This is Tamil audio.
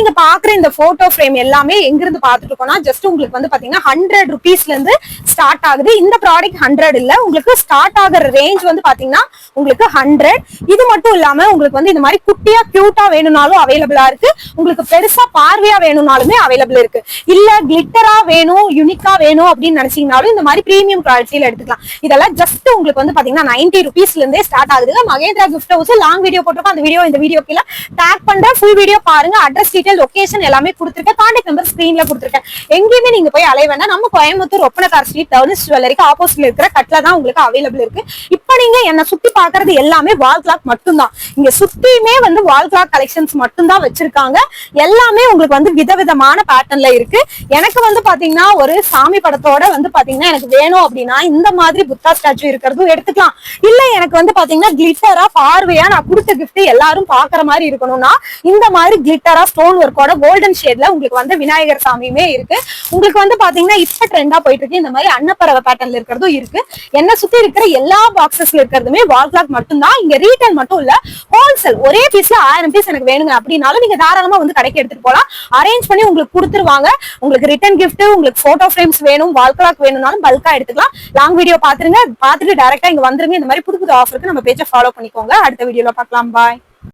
நீங்க பாக்குற இந்த போட்டோ ஃப்ரேம் எல்லாமே எங்க இருந்து பாத்துட்டு இருக்கோம்னா ஜஸ்ட் உங்களுக்கு வந்து பாத்தீங்கன்னா 100 rupeesல இருந்து ஸ்டார்ட் ஆகுது. இந்த ப்ராடக்ட் 100 இல்ல, உங்களுக்கு ஸ்டார்ட் ஆகுற ரேஞ்ச் வந்து பாத்தீங்கன்னா உங்களுக்கு 100. இது மட்டும் இல்லாம உங்களுக்கு வந்து இந்த மாதிரி குட்டியா கியூட்டா வேணும்னாலும் அவைலபிளா இருக்கு, உங்களுக்கு பெருசா பார்வையா வேணும்னாலுமே அவைலபிள் இருக்கு. இல்ல கிளிட்டரா வேணும் யூனிக்கா வேணும் அப்படின்னு நினைச்சீங்கனாலும் இந்த மாதிரி பிரீமியம் குவாலிட்டியில எடுத்துக்கலாம். இதெல்லாம் ஜஸ்ட் உங்களுக்கு வந்து பாத்தீங்கன்னா 90 rupeesல இருந்தே ஸ்டார்ட் ஆகுது. Mahendra gift house long video போட்டிருக்கோம், அந்த வீடியோ இந்த வீடியோ கீழே டேக் பண்றேன், ஃபுல் வீடியோ பாருங்க. அட்ரஸ் டீடைல் லொகேஷன் எல்லாமே கொடுத்துருக்கேன், கான்டாக்ட் நம்பர் ஸ்கிரீன்ல கொடுத்துருக்கேன். எங்கேயுமே நீங்க போய் அலைய வேண்டாம், நம்ம கோயம்புத்தூர் ஒப்பனக்கார் ஸ்ட்ரீட் டவுனிஸ் ஜுவல்லரிக்கு ஆப்போசிட்ல இருக்கிற கட்ல தான் உங்களுக்கு அவைலபிள் இருக்கு. இப்ப நீங்க என்ன சுத்தி பாக்குறது எல்லாமே வால் கிளாக் மட்டும்தான். இங்க சுத்தியுமே வந்து வால் கிளாக் கலெக்ஷன்ஸ் மட்டும்தான் வச்சிருக்காங்க. எல்லாமே உங்களுக்கு வந்து விதவிதமான பேட்டர்ன்ல இருக்கு. எனக்கு வந்து பாத்தீங்கன்னா ஒரு சாமி படத்தோட வந்து பாத்தீங்கன்னா எனக்கு வேணும் அப்படின்னா இந்த மாதிரி புத்தா ஸ்டாச்சு இருக்கிறதும் எடுத்துக்கலாம். இல்ல எனக்கு வந்து பாத்தீங்கன்னா கிளிட்டரா பார்வையா நான் கொடுத்த கிஃப்ட் எல்லாரும் பாக்குற மாதிரி இருக்கணும்னா இந்த மாதிரி கிளிட்டரா ஸ்டோன் ஒர்க்கோட கோல்டன் ஷேட்ல உங்களுக்கு வந்து விநாயகர் சாமியுமே இருக்கு. உங்களுக்கு வந்து பாத்தீங்கன்னா இப்ப ட்ரெண்டா போயிட்டு இருக்கு இந்த மாதிரி அன்னப்பறவை பேட்டர்ன்ல இருக்கிறதும் இருக்கு. என்ன சுத்தி இருக்கிற எல்லா பாக்ஸஸ்ல இருக்கிறதுமே வால் கிளாக் மட்டும்தான். இங்க ரீட்டைல் மட்டும் இல்ல, ஹோல்சேல் ஒரே பீஸ்ல 1000 பீஸ் எனக்கு வேணுங்க அப்படின்னாலும் நீங்க தாராளமா வந்து கடைக்கு எடுத்துட்டு போலாம். அரேஞ்ச் பண்ணி உங்களுக்கு கொடுத்துருவாங்க. உங்களுக்கு ரிட்டர்ன் கிஃப்ட், உங்களுக்கு போட்டோ ஃப்ரேம்ஸ் வேணும், வால் கிளாக் வேணும்னாலும் பல்கா எடுத்துக்கலாம். லாங் வீடியோ பாத்துருங்க, பாத்துட்டு டைரக்டா இங்க வந்துருங்க. இந்த மாதிரி புது புது ஆஃபருக்கு நம்ம பேஜை ஃபாலோ பண்ணிக்கோங்க. அடுத்த வீடியோல பார்க்கலாம். பாய்.